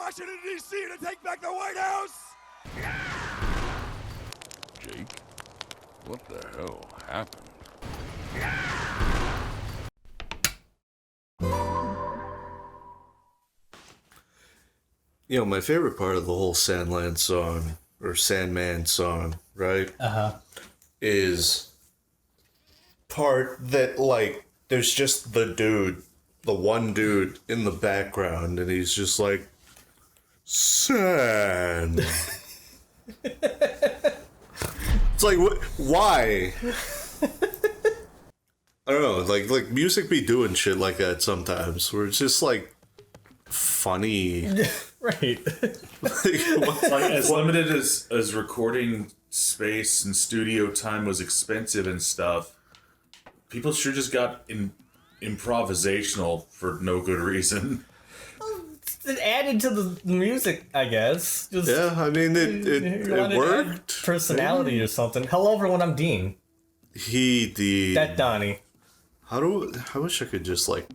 Washington, D.C. to take back the White House! Jake, what the hell happened? You know, my favorite part of the whole Sandland song, or Sandman song, right? Is part that, like, there's just the dude, the one dude in the background, and he's just like, Sand. It's like, why? I don't know, like music be doing shit like that sometimes, where it's just like funny. Right. Like, as limited as recording space and studio time was expensive and stuff, people sure just got improvisational for no good reason. It added to the music, I guess. Just, Yeah, I mean, you it wanted to add worked. personality or something. Hello, everyone. I'm Dean. That Donnie. I wish I could just, like,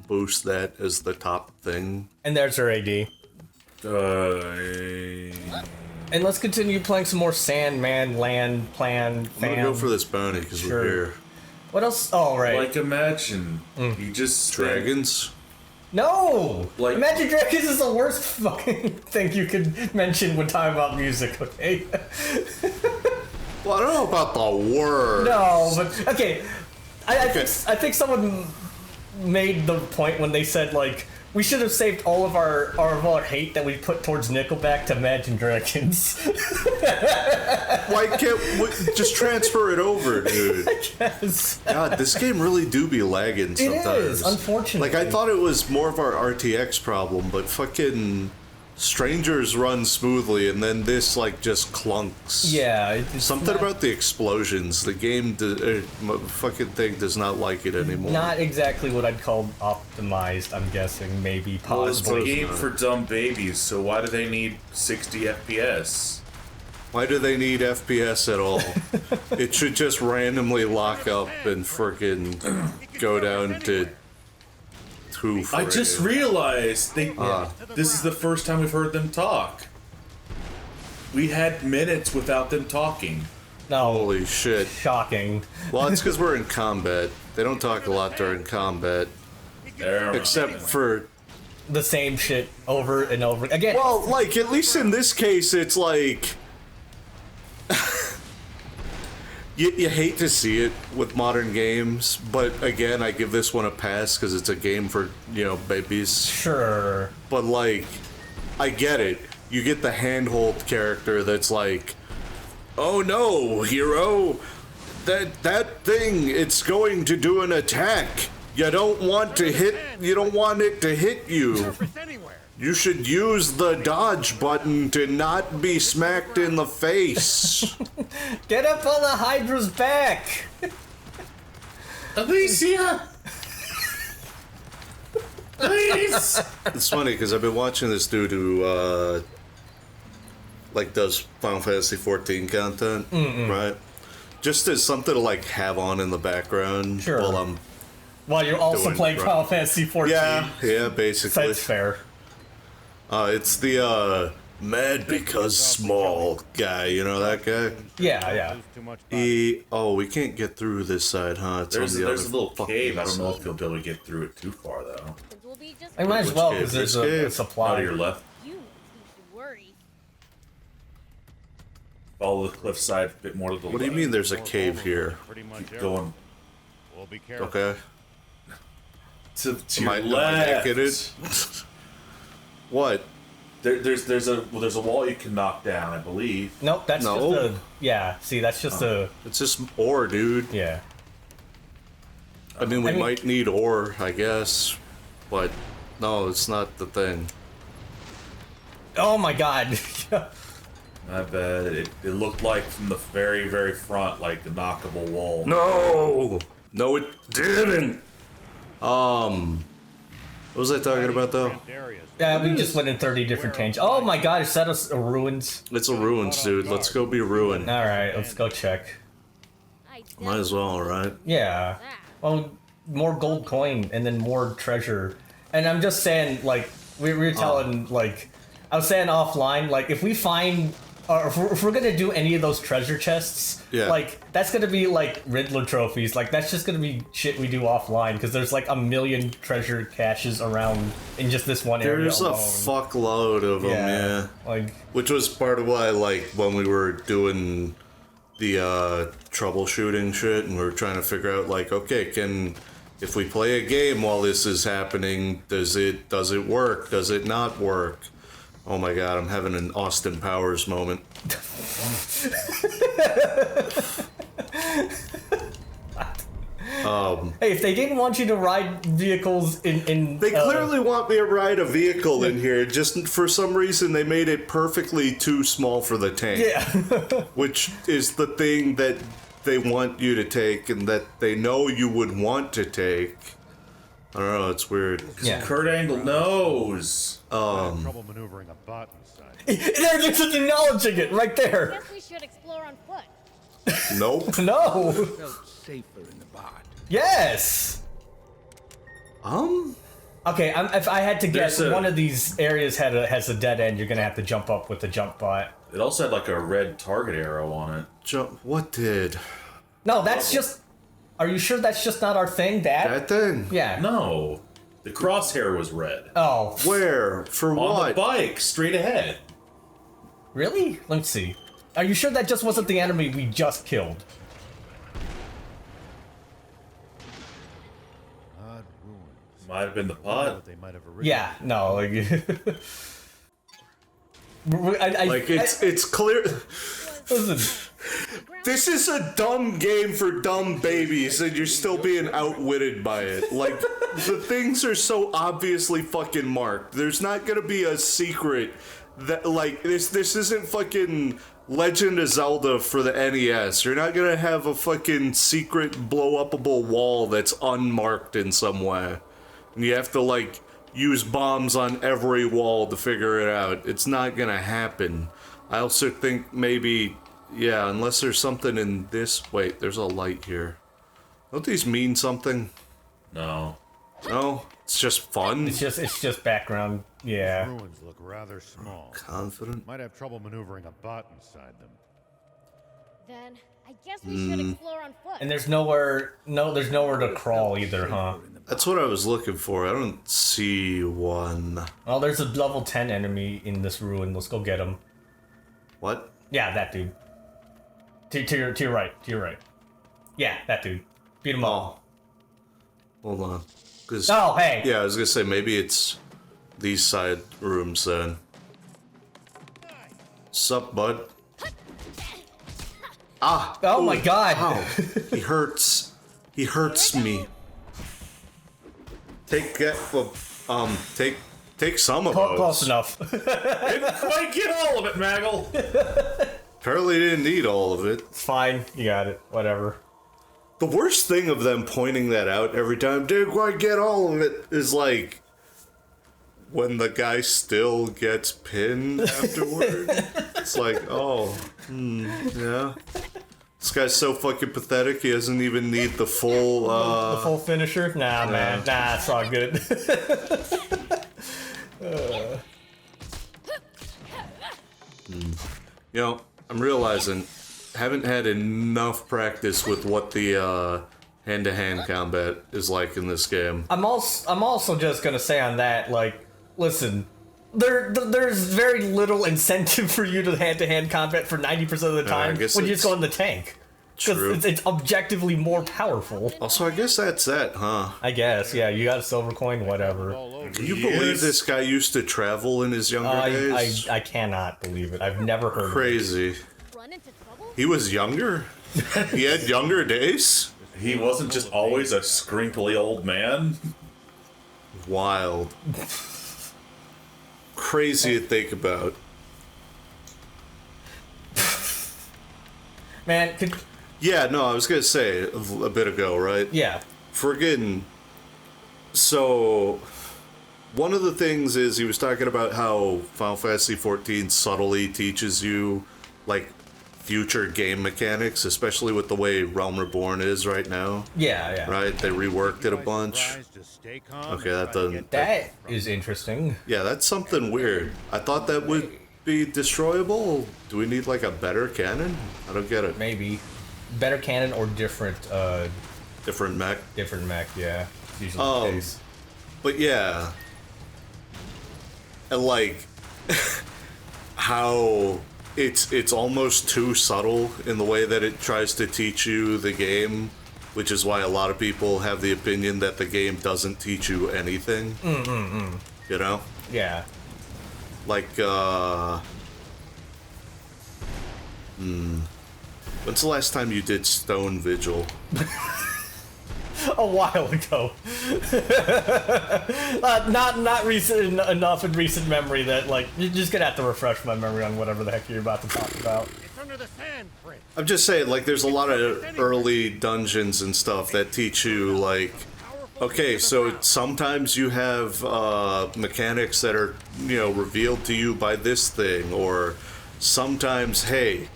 boost that as the top thing. And there's our AD. And let's continue playing some more Sandman, Land, Plan, I'm gonna go for this bounty because Sure. we're here. What else? Oh, right. Like, imagine you just Dragons? No! Like- Imagine Dragons is the worst fucking thing you could mention when talking about music, okay? Well, I don't know about the word. No, but okay. I think someone made the point when they said, like, we should have saved all of our hate that we put towards Nickelback to Imagine Dragons. Why can't we just transfer it over, dude? Yes. God, this game really do be lagging sometimes. It is, unfortunately. Like, I thought it was more of our RTX problem, but fucking Strangers run smoothly, and then this, like, just clunks. Yeah. It's Something about the explosions. The game, fucking thing does not like it anymore. not exactly what I'd call optimized, I'm guessing, maybe, Well, It's a possibly. game for dumb babies, so why do they need 60 FPS? Why do they need FPS at all? It should just randomly lock up and frickin' go down to 2 I just frames. realized this is the first time we've heard them talk. We had minutes without them talking. No. Holy shit. Shocking. Well, it's because we're in combat. They don't talk a lot during combat. Except for... The same shit over and over again. Well, like, at least in this case, it's like... You hate to see it with modern games, but again, I give this one a pass because it's a game for, you know, babies. Sure. But, like, I get it. You get the handhold character that's like, oh no, hero, that thing, it's going to do an attack. You don't want it to hit you. You should use the dodge button to not be smacked in the face. Get up on the Hydra's back! Alicia! Please! It's funny because I've been watching this dude who, like, does Final Fantasy XIV content, right? Just as something to, like, have on in the background Sure. while I'm... While you're also Doing- playing right. Final Fantasy XIV. Yeah, basically. That's fair. It's the, mad because small guy, you know that guy? Yeah. We can't get through this side, huh? It's There's on the a other little fucking cave. I don't know side. if you'll be able to get through it too far, though. I might as well, cave? because there's This a cave? Out supply. to your left. You need to worry. Follow the cliffside a bit more to the left. What do you mean there's a cave here? Keep going. We'll be careful. Okay. To Am your I left. naked? What? There's a wall you can knock down, I believe. Nope, that's No. just a... Yeah, see, that's just a... It's just ore, dude. Yeah. I mean, we I mean- might need ore, I guess. But, no, it's not the thing. Oh my god. I bet it looked like from the very, very front, like the knockable wall. No! No, it didn't! What was I talking about, though? Yeah, we just went in 30 different tangents. Oh my god, is that a ruins? It's a ruins, dude. Let's go be ruined. Alright, let's go check. Might as well, right? Yeah. Well, more gold coin and then more treasure. And I'm just saying, like, we were telling, like, I was saying offline, like, if we find, or if we're gonna do any of those treasure chests, Yeah. like, that's gonna be, like, Riddler trophies. Like, that's just gonna be shit we do offline, because there's, like, a million treasure caches around in just this one area There's a alone. fuckload of them, yeah. Like, Which was part of why, like, when we were doing the troubleshooting shit, and we were trying to figure out, like, okay, if we play a game while this is happening, does it work? Does it not work? Oh my god, I'm having an Austin Powers moment. hey, if they didn't want you to ride vehicles in They clearly want me to ride a vehicle in here, just for some reason they made it perfectly too small for the tank. yeah. Which is the thing that they want you to take and that they know you would want to take. I don't know, it's weird. Yeah. Kurt Angle knows. Trouble maneuvering a bot inside. They're just acknowledging it right there. Guess we should explore on foot. Nope. No. Felt safer in the bot. Yes. Okay, if I had to guess, There's a- one of these areas has a dead end. You're gonna have to jump up with the jump bot. It also had like a red target arrow on it. What did? No, that's just. Are you sure that's just not our thing, Dad? That thing? Yeah. No, the crosshair was red. Oh, Where? For On the what? bike, straight ahead. really? Let's see. Are you sure that just wasn't the enemy we just killed? Odd ruins. Might have been the What pod. they might have originated. Yeah. No. Like, It's clear. listen. This is a dumb game for dumb babies, and you're still being outwitted by it. Like, the things are so obviously fucking marked. There's not gonna be a secret that, like, this isn't fucking Legend of Zelda for the NES. You're not gonna have a fucking secret blow-upable wall that's unmarked in some way. And you have to, like, use bombs on every wall to figure it out. It's not gonna happen. I also think maybe... Yeah, unless there's something in this... Wait, there's a light here. Don't these mean something? No. No? It's just fun? It's just background. Yeah. Ruins look rather small. Confident? Might have trouble maneuvering a bot inside them. Then I guess we should explore on foot. And there's nowhere. No, there's nowhere to crawl either, huh? That's what I was looking for. I don't see one. Oh, there's a level 10 enemy in this ruin. Let's go get him. What? Yeah, that dude. To your right. To your right. Yeah, that dude. Beat him up. Hold on. 'Cause- Oh, hey. Yeah, I was gonna say, maybe it's these side rooms then. Sup, bud? Ah! Oh my god. Ow. He hurts. He hurts me. Take that. Well, take some of those. Close enough. Didn't quite get all of it, Maggle. Apparently didn't need all of it. It's fine. You got it. Whatever. The worst thing of them pointing that out every time, didn't quite get all of it, is like when the guy still gets pinned afterward. It's like, oh, yeah. This guy's so fucking pathetic, he doesn't even need the full, The full finisher? Nah, man. Nah, it's all good. You know, I'm realizing, haven't had enough practice with what the hand-to-hand combat is like in this game. I'm also just gonna say on that, like, listen, there's very little incentive for you to hand combat for 90% of the time guess when you just it's go in the tank. true. Because it's objectively more powerful. Also, I guess that's that, huh? I guess, yeah, you got a silver coin, whatever. All over. Can you believe this guy used to travel in his younger days? I cannot believe it. I've never heard of it. Crazy. Run into trouble? He was younger? He had younger days? He wasn't just always a scrinkly old man. Wild. Crazy to think about. Man, Yeah, no, I was gonna say a bit ago, right? yeah. Friggin' so one of the things is he was talking about how Final Fantasy XIV subtly teaches you like future game mechanics, especially with the way Realm Reborn is right now. Yeah. Right? They reworked it a bunch. Okay, that doesn't. That is interesting. Yeah, that's something weird. I thought that would be destroyable. Do we need like a better cannon? I don't get it. Maybe better cannon or different Different mech. different mech. Yeah, it's usually the case. But yeah, and like how it's almost too subtle in the way that it tries to teach you the game, which is why a lot of people have the opinion that the game doesn't teach you anything. You know, Yeah. like when's the last time you did Stone Vigil? A while ago. Not recent enough in recent memory that like you're just gonna have to refresh my memory on whatever the heck you're about to talk about. It's under the sand, Prince. I'm just saying, like, there's a lot of early dungeons and stuff that teach you, like, okay, so sometimes you have mechanics that are, you know, revealed to you by this thing, or sometimes, hey,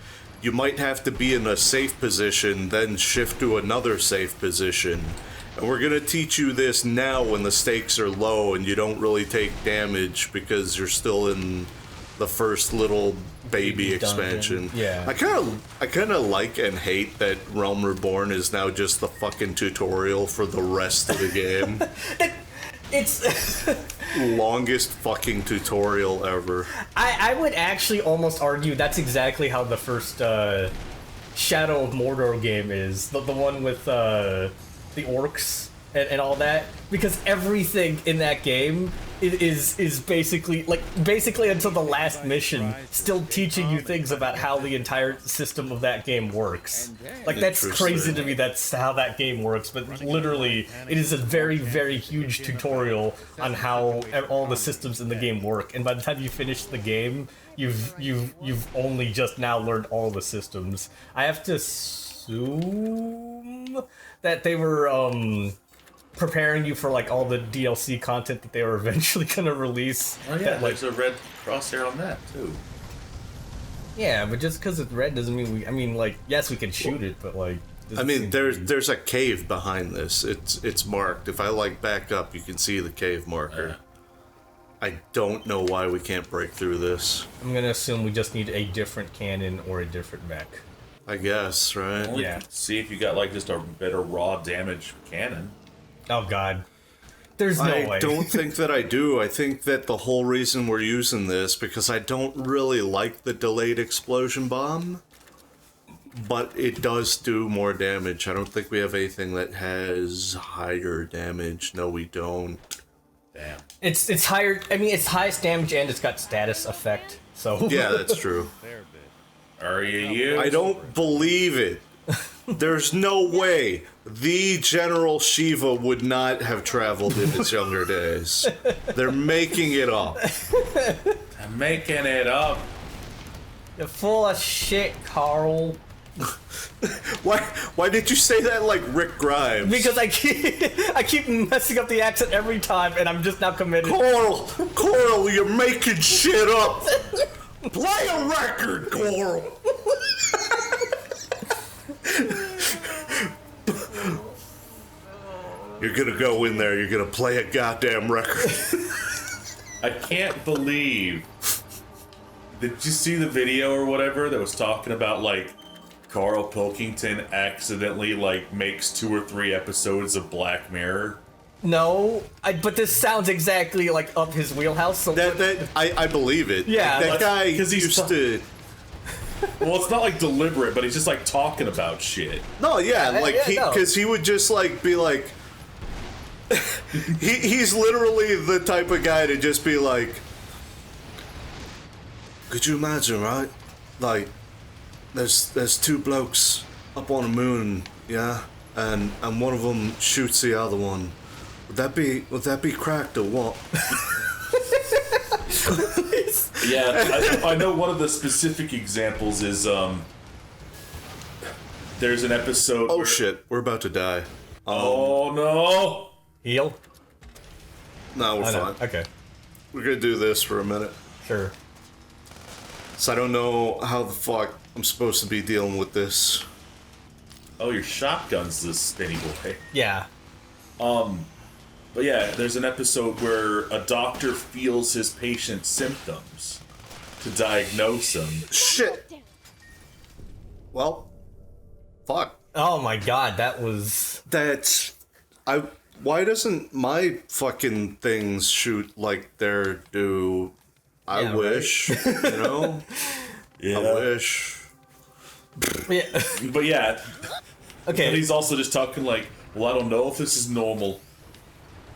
you might have to be in a safe position, then shift to another safe position. And we're gonna teach you this now when the stakes are low and you don't really take damage because you're still in the first little baby expansion. Yeah. I kind of like and hate that Realm Reborn is now just the fucking tutorial for the rest of the game. It's Longest fucking tutorial ever. I would actually almost argue that's exactly how the first Shadow of Mordor game is. The one with the orcs and all that. Because everything in that game is basically until the last mission still teaching you things about how the entire system of that game works. Like that's crazy to me that's how that game works, but literally it is a very, very huge tutorial on how all the systems in the game work. And by the time you finish the game, you've only just now learned all the systems. I have to assume that they were preparing you for like all the DLC content that they were eventually gonna release. Oh yeah, that, like, there's a red crosshair on that too. yeah, but just because it's red doesn't mean I mean, like, yes, we can shoot it, but like. I mean, there's a cave behind this. It's marked. If I like back up, you can see the cave marker. I don't know why we can't break through this. I'm gonna assume we just need a different cannon or a different mech. I guess, right? Only Yeah. see if you got like just a better raw damage cannon. Oh god. There's no I way. don't think that I do. I think that the whole reason we're using this, because I don't really like the delayed explosion bomb, but it does do more damage. I don't think we have anything that has higher damage. No, we don't. Damn. It's higher. I mean, it's highest damage and it's got status effect. So Yeah, that's true. Are you? I don't believe it. There's no way the General Shiva would not have traveled in his younger days. They're making it up. I'm making it up. You're full of shit, Carl. Why did you say that like Rick Grimes? Because I keep messing up the accent every time, and I'm just now committed. Coral, you're making shit up. Play a record, Coral. You're gonna go in there, you're gonna play a goddamn record. I can't believe. Did you see the video or whatever that was talking about like Carl Pilkington accidentally like makes 2 or 3 episodes of Black Mirror? No, but this sounds exactly like up his wheelhouse. So I believe it. Yeah, that guy 'cause he's used to. Well, it's not like deliberate, but he's just like talking about shit. No, yeah, like no. because he would just like be like. He's literally the type of guy to just be like. Could you imagine, right? Like, there's 2 blokes up on the moon, yeah, and one of them shoots the other one. Would that be cracked or what? Yeah, I know one of the specific examples is there's an episode. Oh shit, we're about to die. Oh no! heal. No, we're I know. fine. Okay, We're gonna do this for a minute. sure. So I don't know how the fuck I'm supposed to be dealing with this. Oh, your shotgun's this spinny boy. Yeah. But yeah, there's an episode where a doctor feels his patient's symptoms to diagnose him. Shit. Well, fuck. Oh my god, that was... That's... Why doesn't my fucking things shoot like they're due? I Yeah, wish, you know? Yeah. I wish. Yeah. But yeah, Okay. and he's also just talking like, well, I don't know if this is normal.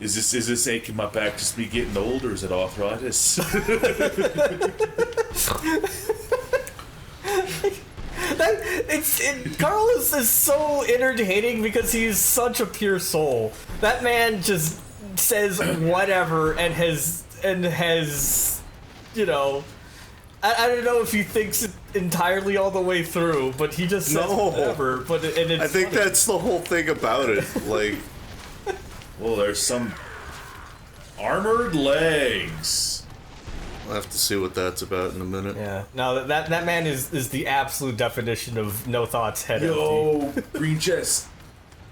Is this ache in my back just me getting old, or is it arthritis? Carl is so entertaining because he's such a pure soul. That man just says whatever and has, you know, I don't know if he thinks it entirely all the way through, but he just says No. whatever. But it's I think funny. that's the whole thing about it. Like, Well, there's some armored legs. I'll have to see what that's about in a minute. Yeah. No, that man is the absolute definition of no thoughts, head empty. Yo, green chest.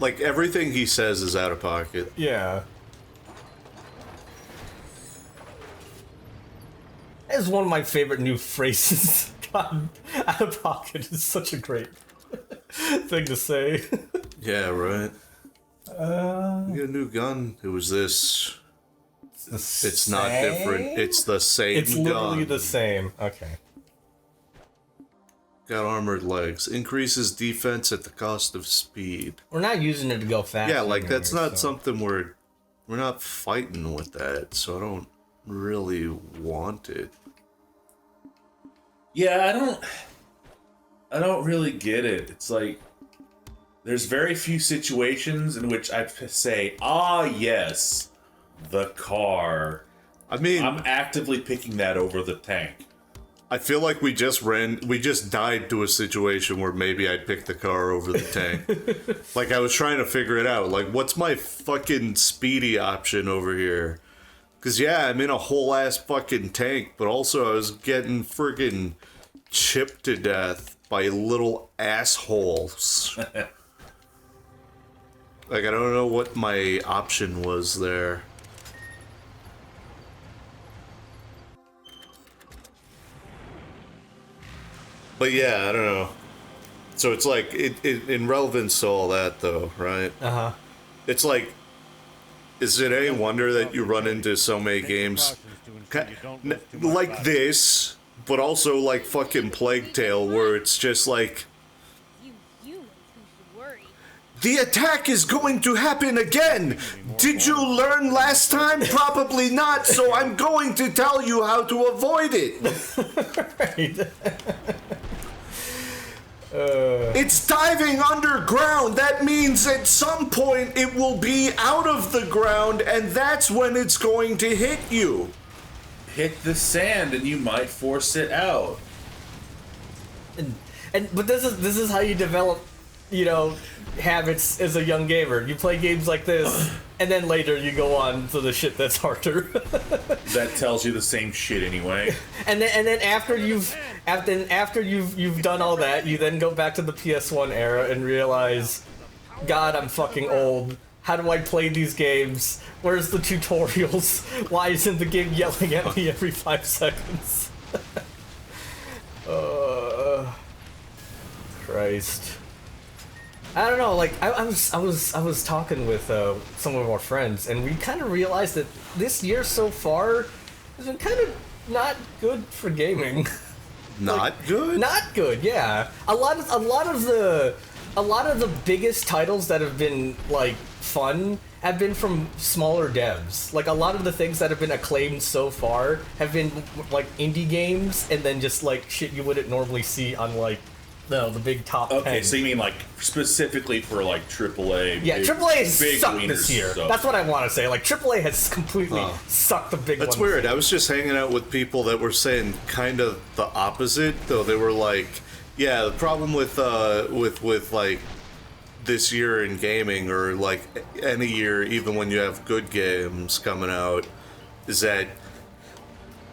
Like, everything he says is out of pocket. Yeah. That is one of my favorite new phrases. God, out of pocket is such a great thing to say. Yeah, right. You get a new gun. It was this. It's not different. It's the same It's literally gun. the same. Okay. Got armored legs. Increases defense at the cost of speed. We're not using it to go fast. Yeah, like that's anyway, not so. something we're not fighting with that, so I don't really want it. Yeah, I don't really get it. It's like there's very few situations in which I say, "Ah, yes, the car." I mean, I'm actively picking that over the tank. I feel like we just died to a situation where maybe I'd pick the car over the tank. Like, I was trying to figure it out. Like, what's my fucking speedy option over here? Because, yeah, I'm in a whole ass fucking tank, but also I was getting friggin' chipped to death by little assholes. Like, I don't know what my option was there. But yeah, I don't know. So it's like, in relevance to all that, though, right? Uh-huh. It's like, is it any wonder that you run into so many games like this, but also like fucking Plague Tale, where it's just like, You humans who should worry. the attack is going to happen again! Did you learn last time? Probably not, so I'm going to tell you how to avoid it! Right. It's diving underground. That means at some point it will be out of the ground, and that's when it's going to hit you. Hit the sand and you might force it out. But this is how you develop, you know, habits as a young gamer. You play games like this, and then later you go on to the shit that's harder. That tells you the same shit anyway. and then after you've done all that, you then go back to the PS1 era and realize, God, I'm fucking old. How do I play these games? Where's the tutorials? Why isn't the game yelling at me every 5 seconds? Christ. I don't know, like I was talking with some of our friends, and we kind of realized that this year so far has been kind of not good for gaming. Not good? Not good, yeah. A lot of the biggest titles that have been like fun have been from smaller devs. Like a lot of the things that have been acclaimed so far have been like indie games, and then just like shit you wouldn't normally see on like the big top 10. Okay, so you mean like specifically for like AAA? Yeah, big- AAA has big sucked wieners this year. stuff. That's what I want to say. Like AAA has completely sucked the big That's ones. weird. I was just hanging out with people that were saying kind of the opposite, though. They were like, yeah, the problem with like this year in gaming, or like any year, even when you have good games coming out, is that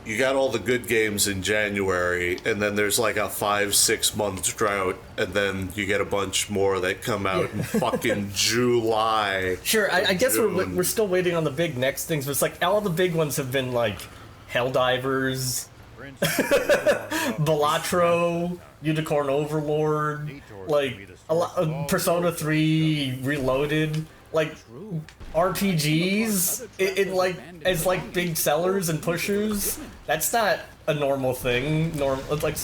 you got all the good games in January, and then there's like a 5-6 month drought, and then you get a bunch more that come out in fucking July. Sure, I guess June. we're still waiting on the big next things, but it's like all the big ones have been like Helldivers, Balatro, Unicorn Overlord, like Persona 3 Reloaded, like RPGs in like as like big sellers and pushers. That's not a normal thing. Like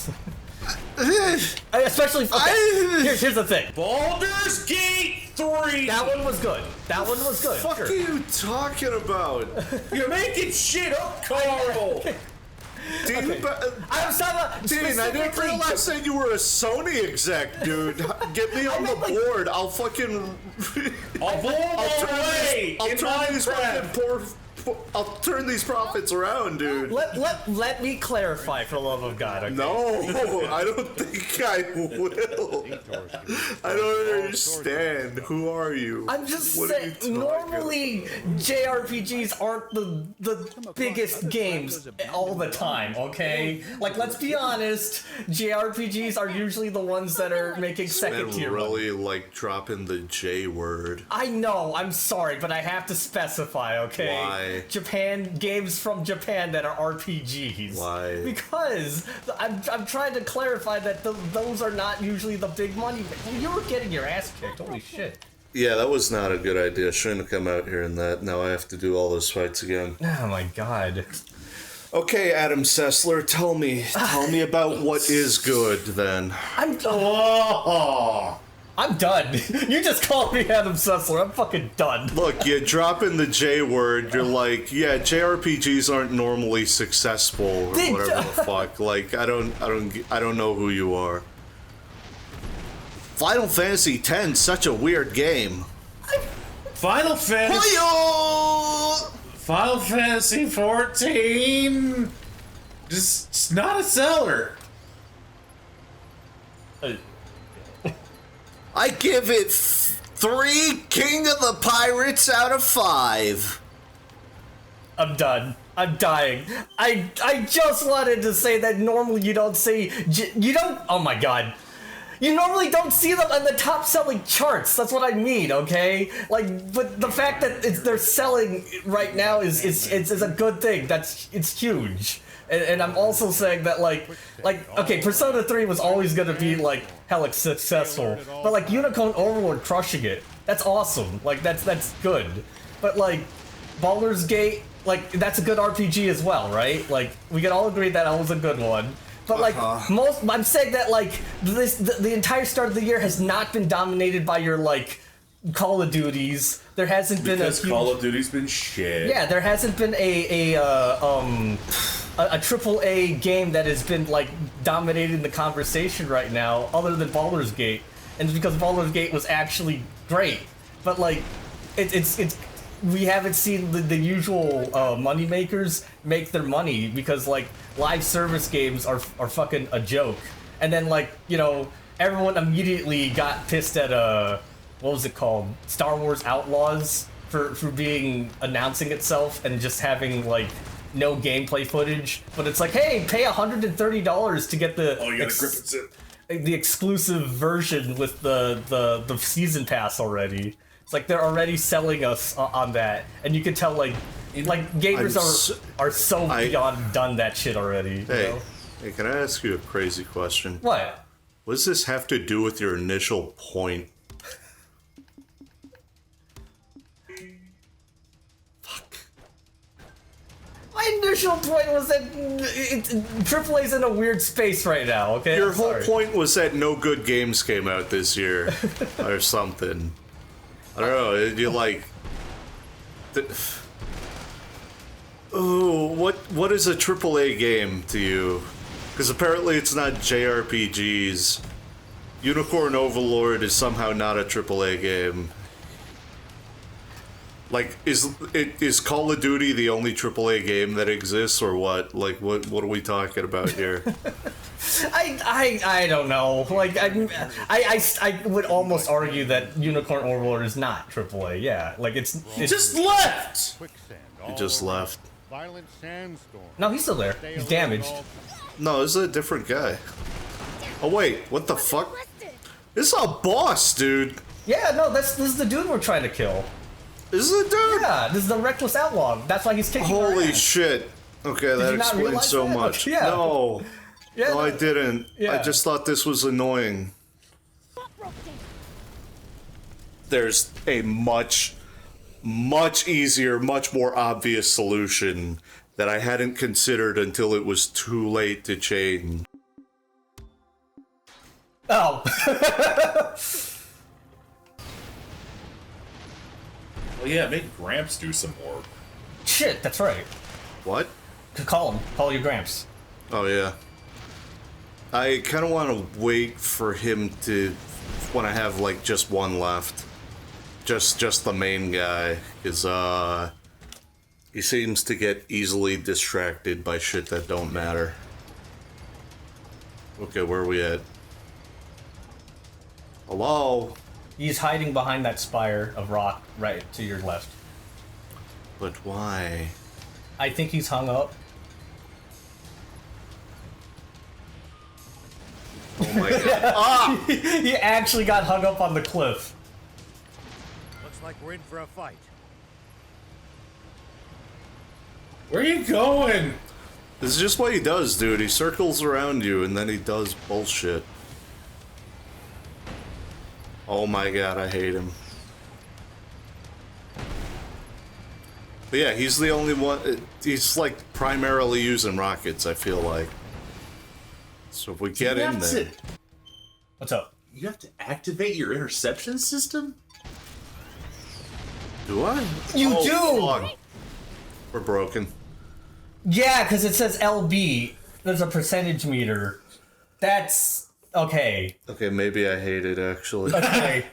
especially here's the thing. Baldur's Gate 3! That one was good. That one was good. What the fuck are you talking about? You're making shit up, Carl! Dean, I'm sorry. Dean, I didn't realize that you were a Sony exec, dude. Get me on the board. I'll fucking. I'll blow them all away in Minecraft! I'll turn these profits around, dude. Let me clarify, for the love of God. Okay? No, I don't think I will. I don't understand. Who are you? I'm just What are you saying, talking normally JRPGs aren't the biggest games all the time, okay? Like, let's be honest, JRPGs are usually the ones that are making second And tier. really like dropping the J word. I know, I'm sorry, but I have to specify, okay? Why? Games from Japan that are RPGs. Why? Because I'm trying to clarify that those are not usually the big money. You were getting your ass kicked, holy shit. Yeah, that was not a good idea. Shouldn't have come out here in that. Now I have to do all those fights again. Oh my god. Okay, Adam Sessler, tell me about what is good then. I'm done. You just called me Adam Sessler. I'm fucking done. Look, you drop in the J word, you're like, yeah, JRPGs aren't normally successful or whatever the fuck. Like, I don't know who you are. Final Fantasy X, such a weird game. Final Fantasy 14 just not a seller. I give it 3 King of the Pirates out of 5. I'm done. I'm dying. I just wanted to say that normally you don't see... You don't... Oh my god. You normally don't see them on the top selling charts. That's what I mean, okay? Like, but the fact that they're selling right now is a good thing. It's huge. And I'm also saying that like okay, Persona 3 was always gonna be like hella successful, but like Unicorn Overlord crushing it, that's awesome. Like that's good. But like Baldur's Gate, like that's a good RPG as well, right? Like we can all agree that was a good one. But like I'm saying that like the entire start of the year has not been dominated by your like Call of Duties. There hasn't been Because Call of Duty's been shit. Yeah, there hasn't been a AAA game that has been like dominating the conversation right now, other than Baldur's Gate, and it's because Baldur's Gate was actually great. But like, it's we haven't seen the usual money makers make their money because like live service games are fucking a joke. And then like everyone immediately got pissed at what was it called? Star Wars Outlaws for being announcing itself and just having like no gameplay footage. But it's like, hey, pay $130 to get the the exclusive version with the season pass already. It's like they're already selling us on that, and you can tell like gamers are so beyond done that shit already. Hey, can I ask you a crazy question? What? What does this have to do with your initial point? My initial point was that AAA's in a weird space right now, okay? Your whole point was that no good games came out this year, or something. I don't know, you like... Oh, what is a AAA game to you? Because apparently it's not JRPGs. Unicorn Overlord is somehow not a AAA game. Like, is Call of Duty the only AAA game that exists, or what? Like, what are we talking about here? I don't know. Like, I would almost argue that Unicorn Overlord is not AAA. Yeah, like it's just left. You just left. violent sandstorm. No, he's still there. Stay He's alert damaged. at all No, this is a different guy. Oh wait, what the fuck? Arrested. This is a boss, dude. Yeah, no, this is the dude we're trying to kill. This is a dude. Yeah, this is the reckless outlaw. That's why he's kicking our Holy ass. shit. Okay, that you not explains realize so that? much. Yeah. No. Yeah, No, I didn't. I Yeah. just thought this was annoying. Spot broke down. There's a much easier, much more obvious solution that I hadn't considered until it was too late to change. Oh. Well, yeah, make Gramps do some more. Shit, that's right. What? Call him. Call your Gramps. Oh yeah. I kind of want to wait for him to when I have like just one left. Just the main guy is he seems to get easily distracted by shit that don't matter. Okay, where are we at? Hello? He's hiding behind that spire of rock right to your left. But why? I think he's hung up. Oh my god. He actually got hung up on the cliff. Looks like we're in for a fight. Where are you going? This is just what he does, dude. He circles around you and then he does bullshit. Oh my god, I hate him. But yeah, he's the only one. He's like primarily using rockets, I feel like. So if we get in there. What's up? You have to activate your interception system? Do I? You Oh, do! fuck. We're broken. Yeah, because it says LB. There's a percentage meter. That's okay. Okay, maybe I hate it actually. Okay.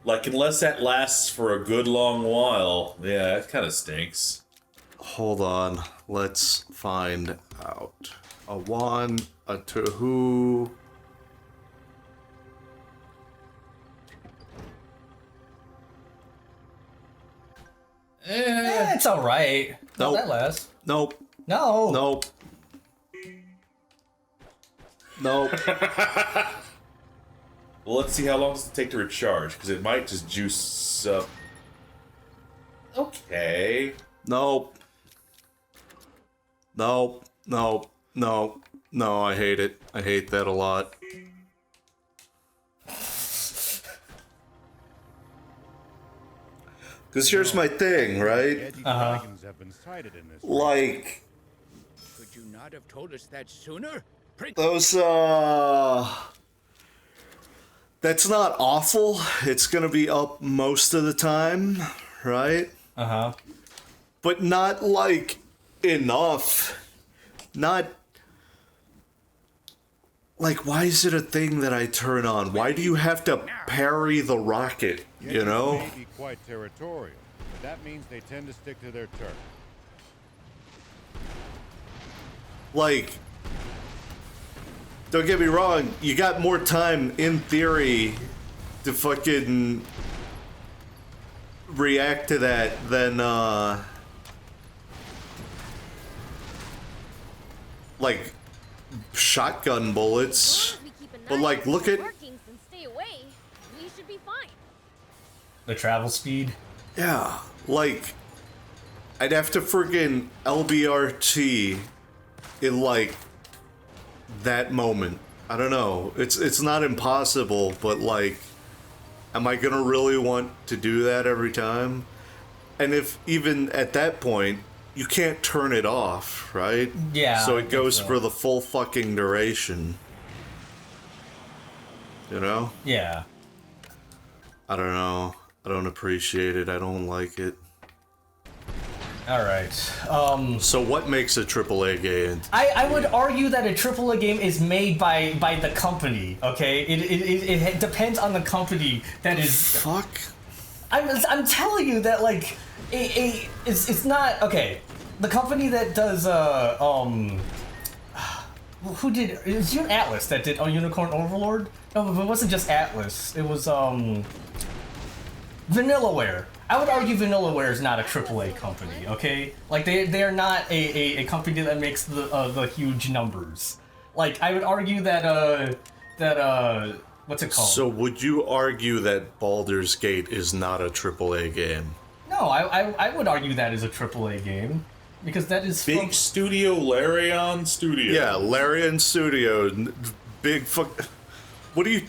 Like, unless that lasts for a good long while, yeah, it kind of stinks. Hold on. Let's find out. A 1, a 2. It's alright. Nope. That lasts. Nope. No. Nope. Nope. Well, let's see how long does it take to recharge, because it might just juice up. Okay. Nope. Nope. Nope. Nope. No, I hate it. I hate that a lot. Because here's my thing, right? Edgy dragons have been sighted in this. Like, Could you not have told us that sooner? those, that's not awful. It's gonna be up most of the time, right? Uh-huh. But not, like, enough. Not... Like, why is it a thing that I turn on? Why do you have to parry the rocket, you know? May be quite territorial, but that means they tend to stick to their turf. Like, don't get me wrong, you got more time, in theory, to fucking react to that than, like, shotgun bullets. As long as we keep an But, eye like, on look the at... markings and stay away, we should be fine. The travel speed. Yeah, like, I'd have to friggin' LBRT in, like, that moment. I don't know. It's not impossible, but, like, am I gonna really want to do that every time? And if, even at that point, you can't turn it off, right? Yeah, So I it think goes so. for the full fucking duration. You know? Yeah. I don't know. I don't appreciate it. I don't like it. Alright. So what makes a AAA game? I would argue that a AAA game is made by the company, okay? It depends on the company that is... Fuck. I'm telling you that, like, it's not... Okay, the company that does, who did... It was Atlas that did Unicorn Overlord? No, but it wasn't just Atlas. It was, Vanillaware. I would argue Vanillaware is not a AAA company, okay? Like, they are not a company that makes the huge numbers. Like, I would argue that, what's it called? So would you argue that Baldur's Gate is not a AAA game? No, I would argue that is a AAA game. Because that is Big from... studio, Larian Studio. Yeah, Larian Studio, big fuck... What do you...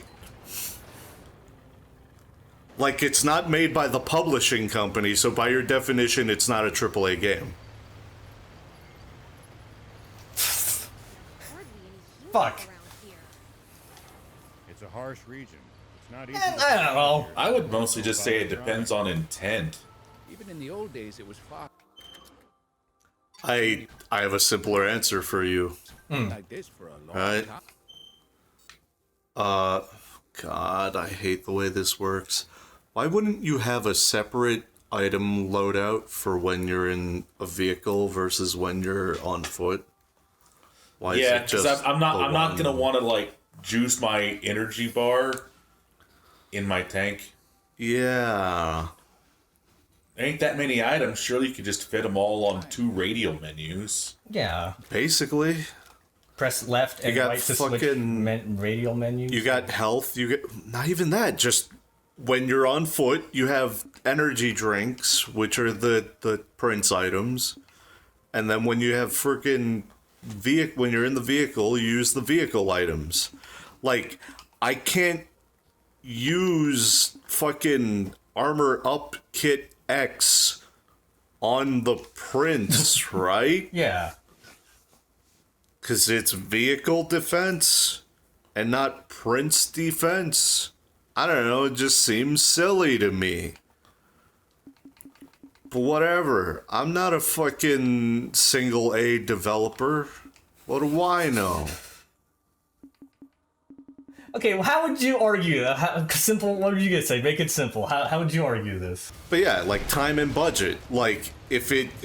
Like, it's not made by the publishing company, so by your definition, it's not a AAA game. Fuck. It's a harsh region. It's not easy. I don't know. I would mostly just say it depends on intent. Even in the old days, it was far I have a simpler answer for you. like this for a long Right. time. God, I hate the way this works. Why wouldn't you have a separate item loadout for when you're in a vehicle versus when you're on foot? Why Yeah, is it because just I'm not the one? gonna want to like juice my energy bar in my tank. Yeah. There ain't that many items. Surely you could just fit them all on 2 radial menus. Yeah. Basically, Press left and got right to switch fucking- radial menus. you got health, you get... Not even that, just... When you're on foot, you have energy drinks, which are the prince items. And then when you have freaking... When you're in the vehicle, you use the vehicle items. Like, I can't use fucking Armor Up Kit X on the Prince, right? Yeah. Because it's vehicle defense and not Prince defense. I don't know, it just seems silly to me. But whatever. I'm not a fucking single A developer. What do I know? Okay, well, how would you argue that? Simple, what were you gonna say? Make it simple. How would you argue this? But yeah, like time and budget. Like if it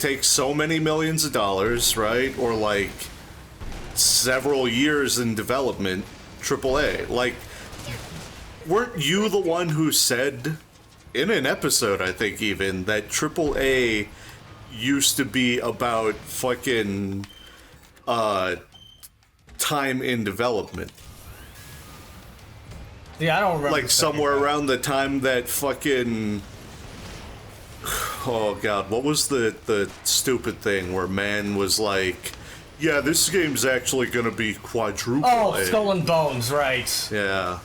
takes so many millions of dollars, right? Or like several years in development, AAA. Like, weren't you the one who said in an episode, I think even, that AAA used to be about fucking time in development? Yeah, I don't remember. Like somewhere around the time that fucking... Oh god, what was the stupid thing where man was like, yeah, this game's actually gonna be quadruple Oh, A. Skull and Bones, right. Yeah.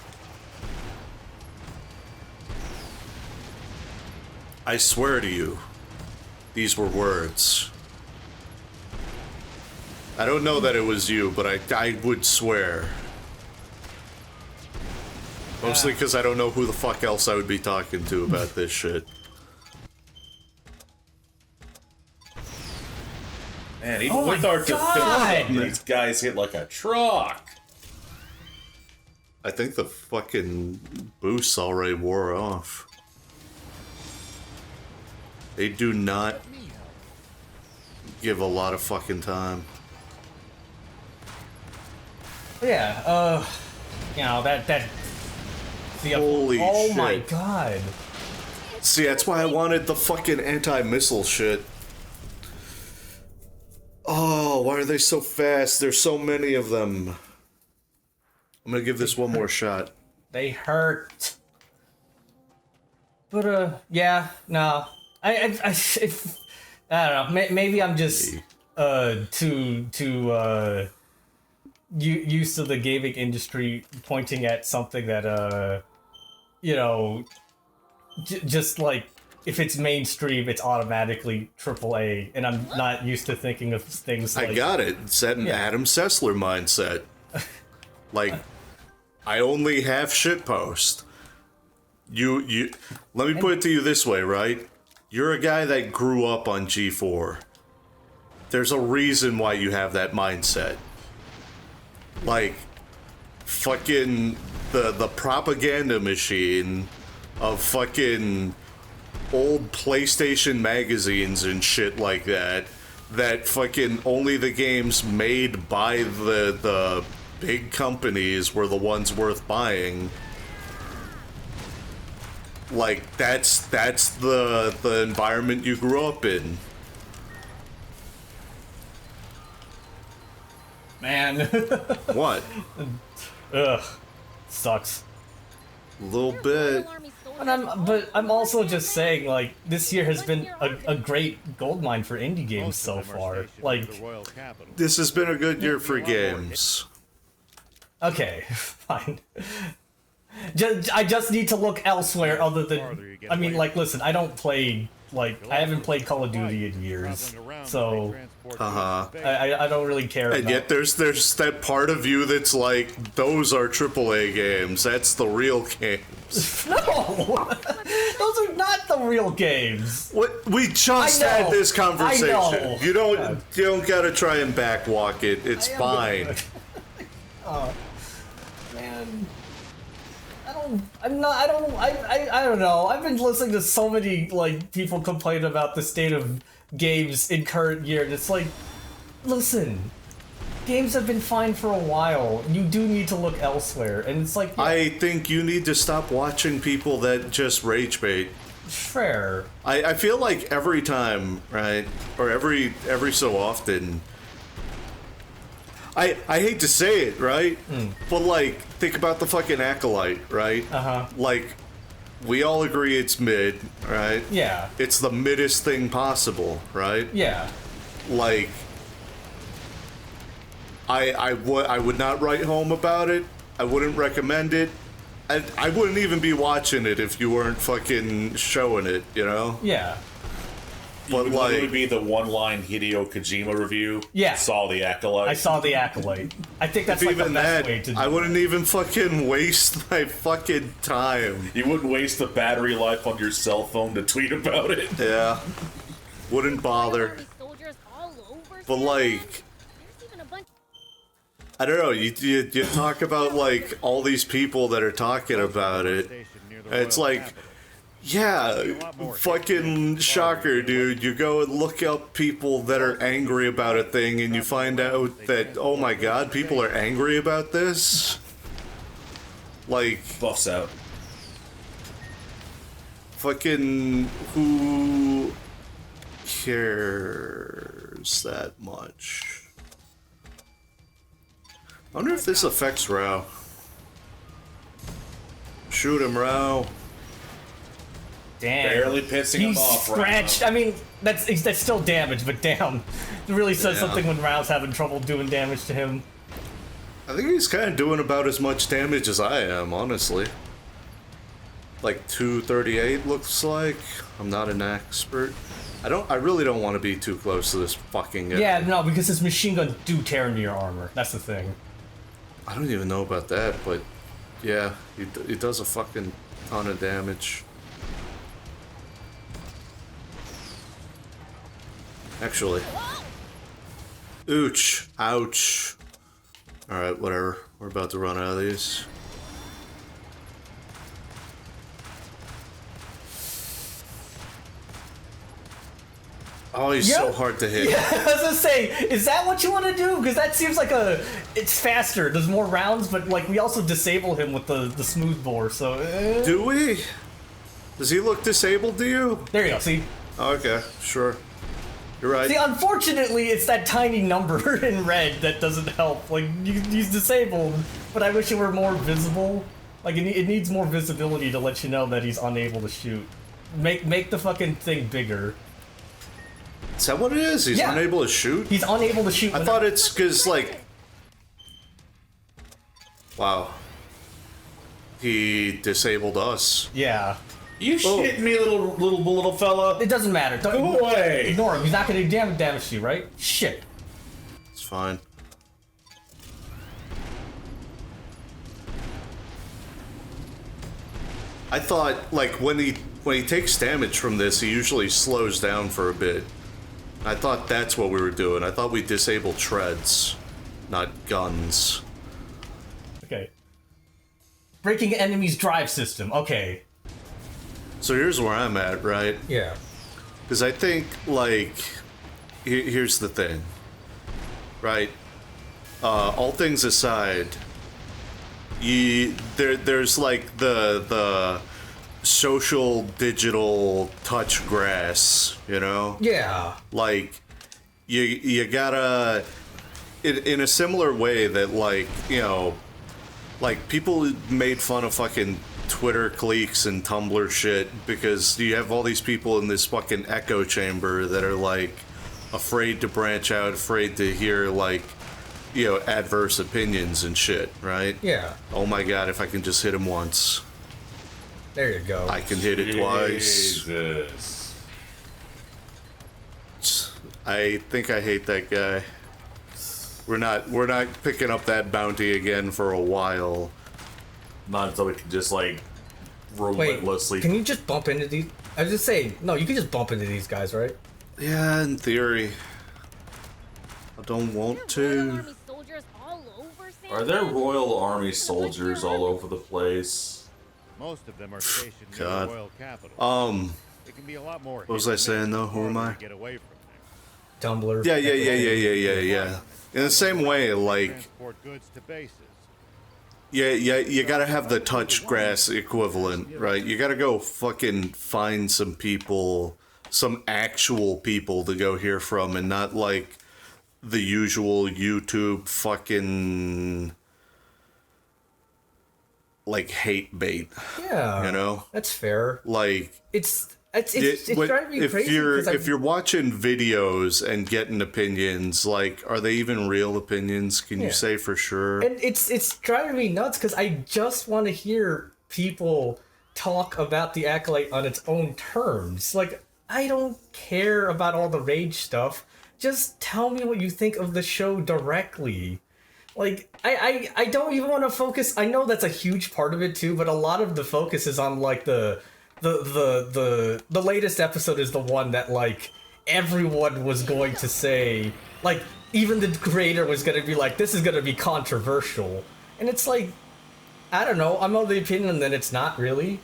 I swear to you, these were words. I don't know that it was you, but I would swear. Mostly because I don't know who the fuck else I would be talking to about this shit. Man, even Oh with my our God! defense, these guys hit like a truck. I think the fucking boosts already wore off. They do not give a lot of fucking time. Yeah, you know, that the Holy oh my shit. god. See, that's why I wanted the fucking anti-missile shit. Oh, why are they so fast? There's so many of them. I'm gonna give this one more shot. They hurt. But I don't know. Maybe I'm just too used to the gaming industry pointing at something that you know, just like if it's mainstream, it's automatically AAA, and I'm not used to thinking of things like I got it. It's that Yeah. Adam Sessler mindset. Like, I only have shitpost. You let me put it to you this way, right? You're a guy that grew up on G4. There's a reason why you have that mindset. Like, fucking the propaganda machine of fucking old PlayStation magazines and shit like that, that fucking only the games made by the big companies were the ones worth buying. Like, that's the environment you grew up in. Man. What? Ugh. Sucks. A little bit. But I'm also just saying, like, this year has been a great goldmine for indie games Most so of them are far. stationed in Like, the royal capital. This has been a good year for games. okay, fine. I just need to look elsewhere other than. I mean, like, listen, I don't play. Like, I haven't played Call of Duty in years, so I don't really care. And yet there's that part of you that's like, those are AAA games. That's the real games. No, those are not the real games. What we just I had know. this conversation. I know. You don't gotta try and backwalk it. It's fine. Oh, man. I don't know. I've been listening to so many, like, people complain about the state of games in current year, and it's like, listen, games have been fine for a while. You do need to look elsewhere, and it's like, yeah, I think you need to stop watching people that just rage bait. fair. I feel like every time, right, or every so often, I hate to say it, right, but like, think about the fucking Acolyte, right? Like, we all agree it's mid, right? Yeah. It's the middest thing possible, right? Yeah. Like, I would not write home about it. I wouldn't recommend it. I wouldn't even be watching it if you weren't fucking showing it, you know? Yeah. But It would literally like, be the one-line Hideo Kojima review. Yeah. Saw the Acolyte. I saw the Acolyte. I think that's if like the even best that, way to do I it. wouldn't even fucking waste my fucking time. You wouldn't waste the battery life on your cell phone to tweet about it. Yeah. Wouldn't bother. But like, I don't know, you talk about like all these people that are talking about it, and it's like, yeah, fucking shocker, dude. You go and look up people that are angry about a thing, and you find out that, oh my god, people are angry about this? Like, Buffs out. fucking who cares that much? I wonder if this affects Rao. Shoot him, Rao. Damn. Barely pissing him He's off right scratched. I mean, that's still damage, but damn, it really says Yeah. something when Rao's having trouble doing damage to him. I think he's kind of doing about as much damage as I am, honestly. Like 238 looks like. I'm not an expert. I really don't want to be too close to this fucking guy. Yeah, no, because his machine guns do tear into your armor. That's the thing. I don't even know about that, but yeah, it does a fucking ton of damage. Actually. Ooch. Ouch. Alright, whatever. We're about to run out of these. Oh, he's so Yep. hard to hit. I was gonna say, is that what you want to do? Because that seems like it's faster. There's more rounds, but like we also disable him with the smooth bore. So Do we? Does he look disabled to you? there you go. See, Okay, sure. You're right. see, unfortunately, it's that tiny number in red that doesn't help. Like he's disabled, but I wish it were more visible. Like it needs more visibility to let you know that he's unable to shoot. Make the fucking thing bigger. Is that what it is? He's Yeah. unable to shoot? He's unable to shoot. I thought it's because, like... Wow. He disabled us. Yeah. You shitting me, little fella? It doesn't matter. Don't, Go away. Ignore him. He's not going to do damage to you, right? Shit. It's fine. I thought, like, when he takes damage from this, he usually slows down for a bit. I thought that's what we were doing. I thought we disabled treads, not guns. Okay. Breaking enemy's drive system. Okay. So here's where I'm at, right? Yeah. Because I think, like, here's the thing, right? All things aside, there's like the social digital touch grass, you know? Yeah. Like, you gotta, in a similar way that, like, you know, like, people made fun of fucking Twitter cliques and Tumblr shit because you have all these people in this fucking echo chamber that are, like, afraid to branch out, afraid to hear, like, you know, adverse opinions and shit, right? Yeah. Oh my god, if I can just hit him once, There you go. I can hit it twice. Jesus. I think I hate that guy. We're not picking up that bounty again for a while. Not until we can just, like, Wait, relentlessly. can you just bump into these? I was just saying, no, you can just bump into these guys, right? Yeah, in theory. I don't want to. Are there Royal Army soldiers all over the place? Most of them are stationed near God. the royal capital. It can be a lot more. What was I saying though? Who am I? To get away from there. Tumblr. Yeah. In the same way, like, Transport goods to bases. yeah, you gotta have the touch grass equivalent, right? You gotta go fucking find some people, some actual people to go hear from, and not like the usual YouTube fucking like hate bait, Yeah. you know? That's fair. Like, It's What- driving me if crazy. you're 'cause I- if you're watching videos and getting opinions, like, are they even real opinions? Can you Yeah. say for sure? And it's driving me nuts because I just want to hear people talk about the Acolyte on its own terms. Like, I don't care about all the rage stuff. Just tell me what you think of the show directly. Like, I don't even want to focus. I know that's a huge part of it too, but a lot of the focus is on like the latest episode is the one that like everyone was going to say, like, even the creator was going to be like, this is going to be controversial. And it's like, I don't know, I'm of the opinion that it's not really.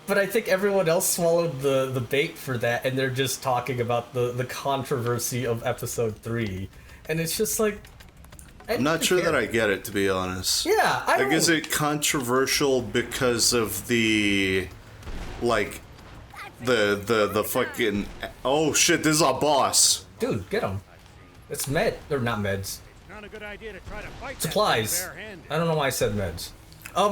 But I think everyone else swallowed the bait for that, and they're just talking about the controversy of episode 3. And it's just like, I'm not sure that I get it, to be honest. Yeah, I Like, don't... is it controversial because of the, like, the fucking, oh shit, this is our boss. Dude, get him. It's med... Or not meds. Not a good idea to try to fight that Supplies. barehanded. I don't know why I said meds. Yeah,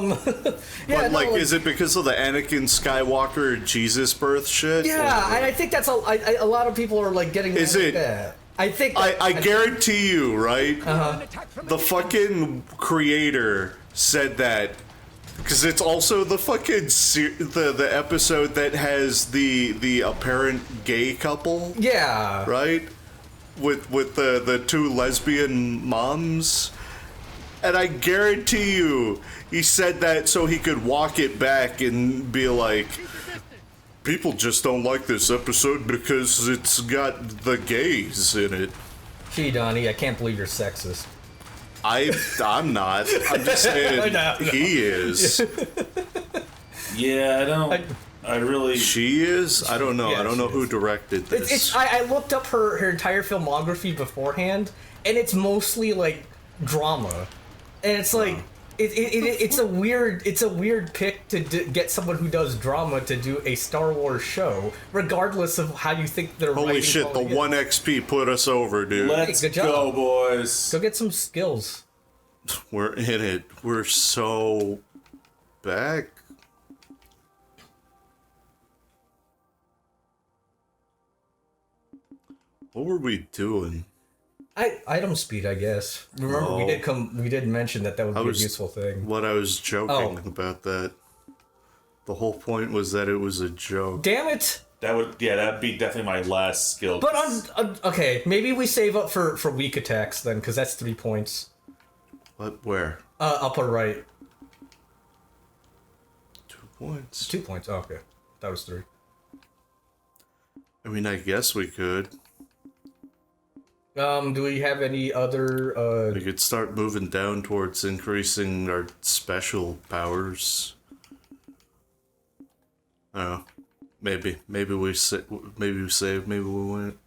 But, no, like, is it because of the Anakin Skywalker Jesus birth shit? Yeah, and I think that's a lot of people are like getting. Is mad at it- that. I think. I guarantee you, right? Uh-huh. The fucking creator said that because it's also the fucking the episode that has the apparent gay couple, Yeah. right? With the two lesbian moms. And I guarantee you, he said that so he could walk it back and be like, people just don't like this episode because it's got the gays in it. Gee, Donnie, I can't believe you're sexist. I'm not. I'm just saying No. he is. Yeah, I really. She is? I don't know. Yeah, I don't know she who is. directed this. It's I looked up her entire filmography beforehand, and it's mostly like drama, and it's like it's a weird pick to get someone who does drama to do a Star Wars show, regardless of how you think they're Holy writing shit, the quality is. 1XP put us over, dude. Let's good job. go, boys. Go get some skills. We're in it. We're so back. What were we doing? Item speed, I guess. Remember, we did mention that would I be was- a useful thing. What I was joking Oh. about that. The whole point was that it was a joke. Damn it! That'd be definitely my last skill. But okay, maybe we save up for weak attacks then, because that's 3 points. What? Where? Upper right. 2 points. 2 points. Oh, okay. That was 3. I mean, I guess we could. Do we have any other, We could start moving down towards increasing our special powers. I don't know. Maybe we save. Maybe we win.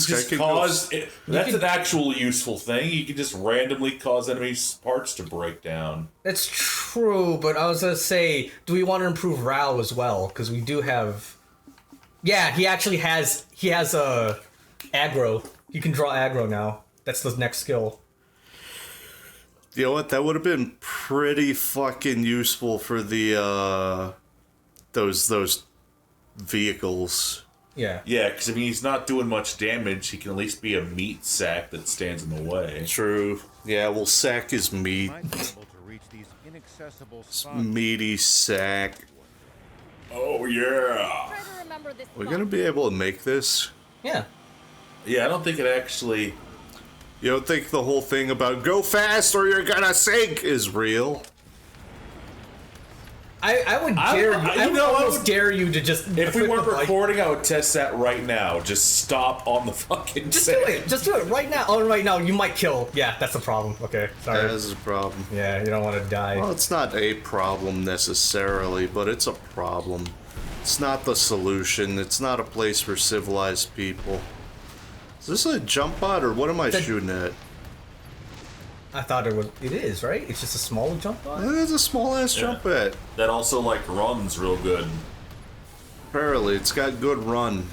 This just guy can cause it, that's an actual useful thing. You can just randomly cause enemies' parts to break down. That's true, but I was gonna say, do we want to improve Rao as well? Because we do have. Yeah, he actually has. He has a aggro. You can draw aggro now. That's the next skill. You know what? That would have been pretty fucking useful for the those vehicles. Yeah. Yeah, because I mean, he's not doing much damage. He can at least be a meat sack that stands in the way. True. Yeah, we'll sack his meat. Might be able to reach these inaccessible spots. Meaty sack. Oh yeah. Try to remember this. We're gonna be able to make this. Yeah. Yeah, I don't think it actually. You don't think the whole thing about go fast or you're gonna sink is real? I would dare you. I would almost would- dare you to just. If we put weren't the bike- recording, I would test that right now. Just stop on the fucking. Just do it. Just do it right now. Oh, right now you might kill. Yeah, that's the problem. Okay, sorry. That is a problem. Yeah, you don't want to die. Well, it's not a problem necessarily, but it's a problem. It's not the solution. It's not a place for civilized people. Is this a jump bot or what am I shooting at? I thought it would. It is right. It's just a small jump bot. It's a small ass jump at. That also like runs real good. Apparently, it's got good run.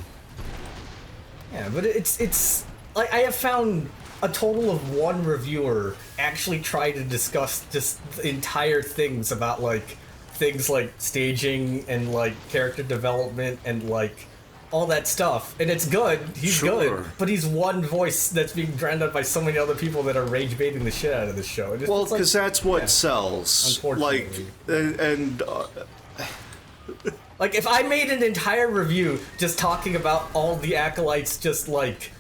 Yeah, but it's like I have found a total of one reviewer actually try to discuss just the entire things about like things like staging and like character development and like all that stuff, and it's good. He's Sure. good, but he's one voice that's being drowned out by so many other people that are rage baiting the shit out of this show. Well, it's like- because that's what sells. Like, Unfortunately. and Like, if I made an entire review just talking about all the acolytes, just like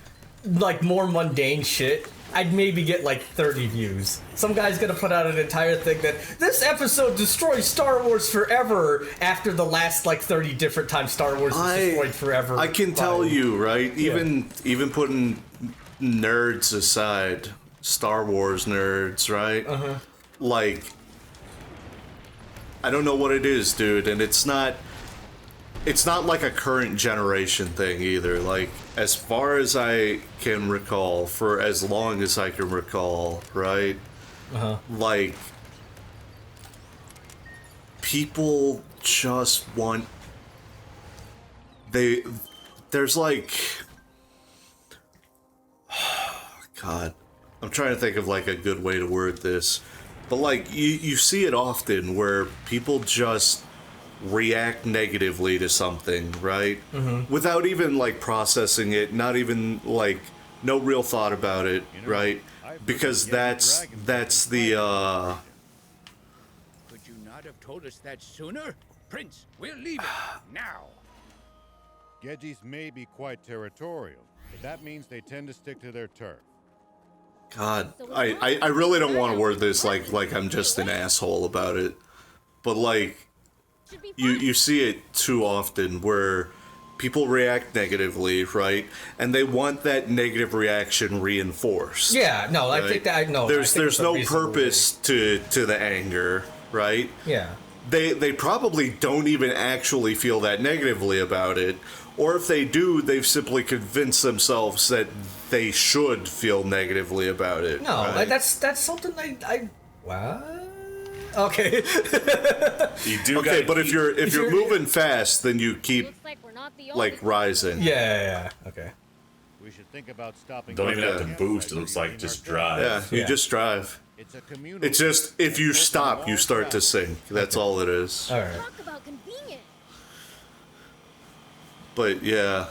more mundane shit, I'd maybe get like 30 views. Some guy's gonna put out an entire thing that this episode destroys Star Wars forever after the last like 30 different times Star Wars is destroyed forever. I can tell by- you, right? Even putting nerds aside, Star Wars nerds, right? Like, I don't know what it is, dude, and it's not like a current generation thing either. Like, as far as I can recall, for as long as I can recall, right? Like, people just want. There's like. God. I'm trying to think of like a good way to word this. But like, you see it often where people just react negatively to something, right? Without even like processing it, not even like no real thought about it, right? Because that's the Could you not have told us that sooner? Prince, we're leaving now. Gedgies may be quite territorial, but that means they tend to stick to their turf. God, I really don't want to word this like I'm just an asshole about it. But like Should be you see it too often where people react negatively, right? And they want that negative reaction reinforced. Yeah, no, I right? think that I know. There's no purpose to the anger, right? Yeah. They probably don't even actually feel that negatively about it. Or if they do, they've simply convinced themselves that they should feel negatively about it. No, right? like, that's something I what? Okay. You do. Okay, gotta but if keep- you're moving fast, then you keep Looks like we're not the only like rising. yeah. Okay. We should think about stopping. don't even have to Okay. boost. It looks like just drive. Yeah, you Yeah. just drive. It's a communal. It's just if you stop, you start to sink. That's all it is. All right. Talk about convenient. But yeah,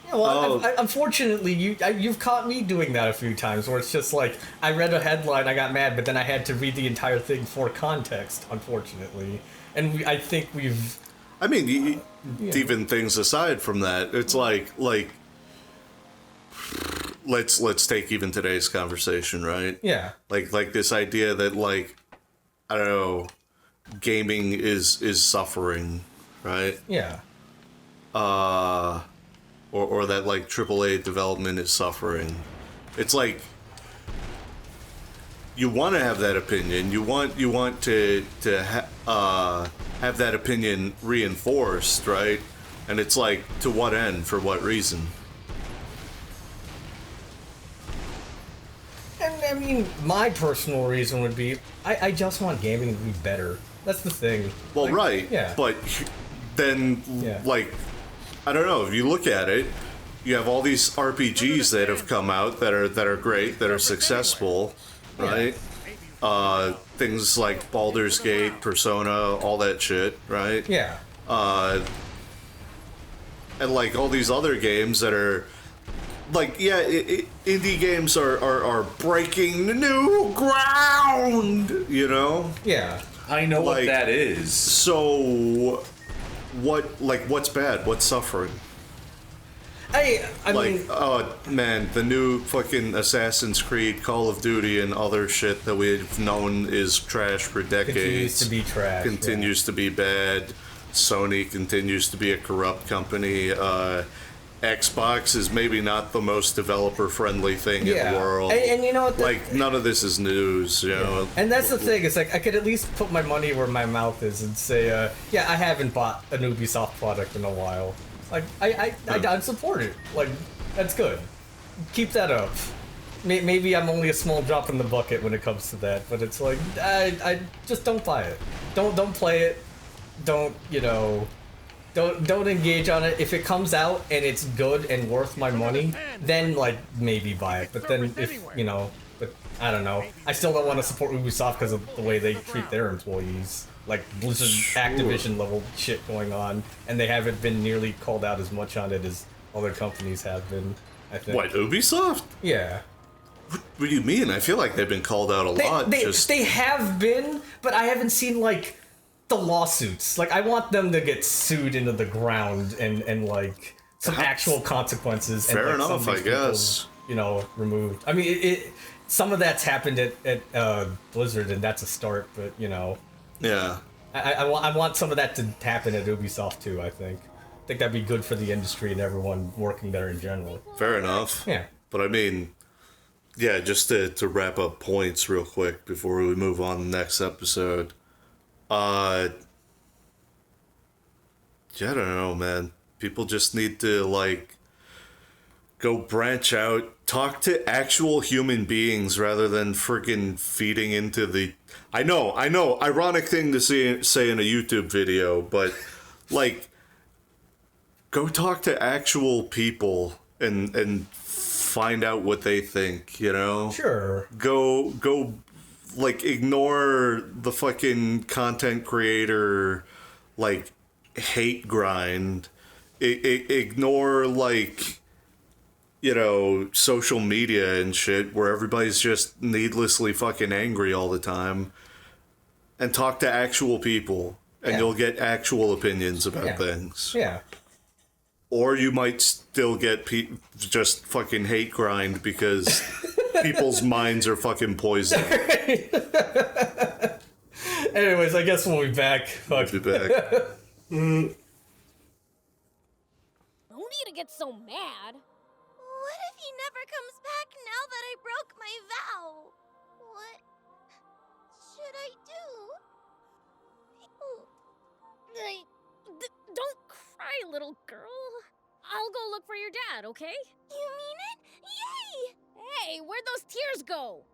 Yeah, well, Oh. unfortunately, you've caught me doing that a few times, where it's just like I read a headline, I got mad, but then I had to read the entire thing for context. Unfortunately, and I think we've I mean, even things aside from that, it's like let's take even today's conversation, right? yeah Like this idea that like I don't know, gaming is suffering, right? yeah Or that like AAA development is suffering. It's like you want to have that opinion. You want to have that opinion reinforced, right? And it's like, to what end? For what reason? I mean, my personal reason would be I just want gaming to be better. That's the thing. Well, Like, right. Yeah. But then, Yeah. like, I don't know. If you look at it, you have all these RPGs that have come out that are great, that are successful, right? Things like Baldur's Gate, Persona, all that shit, right? Yeah. And like all these other games that are like, yeah, indie games are breaking new ground, you know? Yeah. I know what Like- that is. So what's bad? What's suffering? I Like, mean, oh man, the new fucking Assassin's Creed, Call of Duty, and other shit that we've known is trash for decades. continues to be trash. yeah. Continues to be bad. Sony continues to be a corrupt company. Xbox is maybe not the most developer-friendly thing in Yeah. the world. And you know what? Like, none of this is news, you know? And that's the thing. It's like I could at least put my money where my mouth is and say, yeah, I haven't bought an Ubisoft product in a while. Like I'd support it. Like that's good. Keep that up. Maybe I'm only a small drop in the bucket when it comes to that, but it's like I just don't buy it. Don't play it. Don't Don't engage on it. If it comes out and it's good and worth my money, then like maybe buy it. But then if but I don't know. I still don't want to support Ubisoft because of the way they treat their employees. Like Blizzard, Activision level shit going on, and they haven't been nearly called out as much on it as other companies have been. I think. What, Ubisoft? Yeah. What do you mean? I feel like they've been called out a lot. They have been, but I haven't seen like the lawsuits. Like I want them to get sued into the ground and like some actual consequences. Fair and, like, enough, some of I these people, guess. Removed. I mean, it some of that's happened at Blizzard, and that's a start. But Yeah. I want some of that to happen at Ubisoft too. I think that'd be good for the industry and everyone working there in general. Fair enough. Yeah. But I mean, yeah, just to wrap up points real quick before we move on to the next episode. Yeah, I don't know, man. People just need to, like, go branch out, talk to actual human beings rather than freaking feeding into the... I know, ironic thing to say in a YouTube video, but, like, go talk to actual people and find out what they think, you know? Sure. Go like ignore the fucking content creator like hate grind. Ignore like social media and shit where everybody's just needlessly fucking angry all the time, and talk to actual people and Yeah. you'll get actual opinions about Yeah. things. Yeah. Or you might still get just fucking hate grind because people's minds are fucking poisoned. Anyways, I guess we'll be back. I'll Fuck. be back. No need to get so mad. What if he never comes back now that I broke my vow? What should I do? Don't cry, little girl. I'll go look for your dad, okay? You mean it? Yay! Hey, where'd those tears go?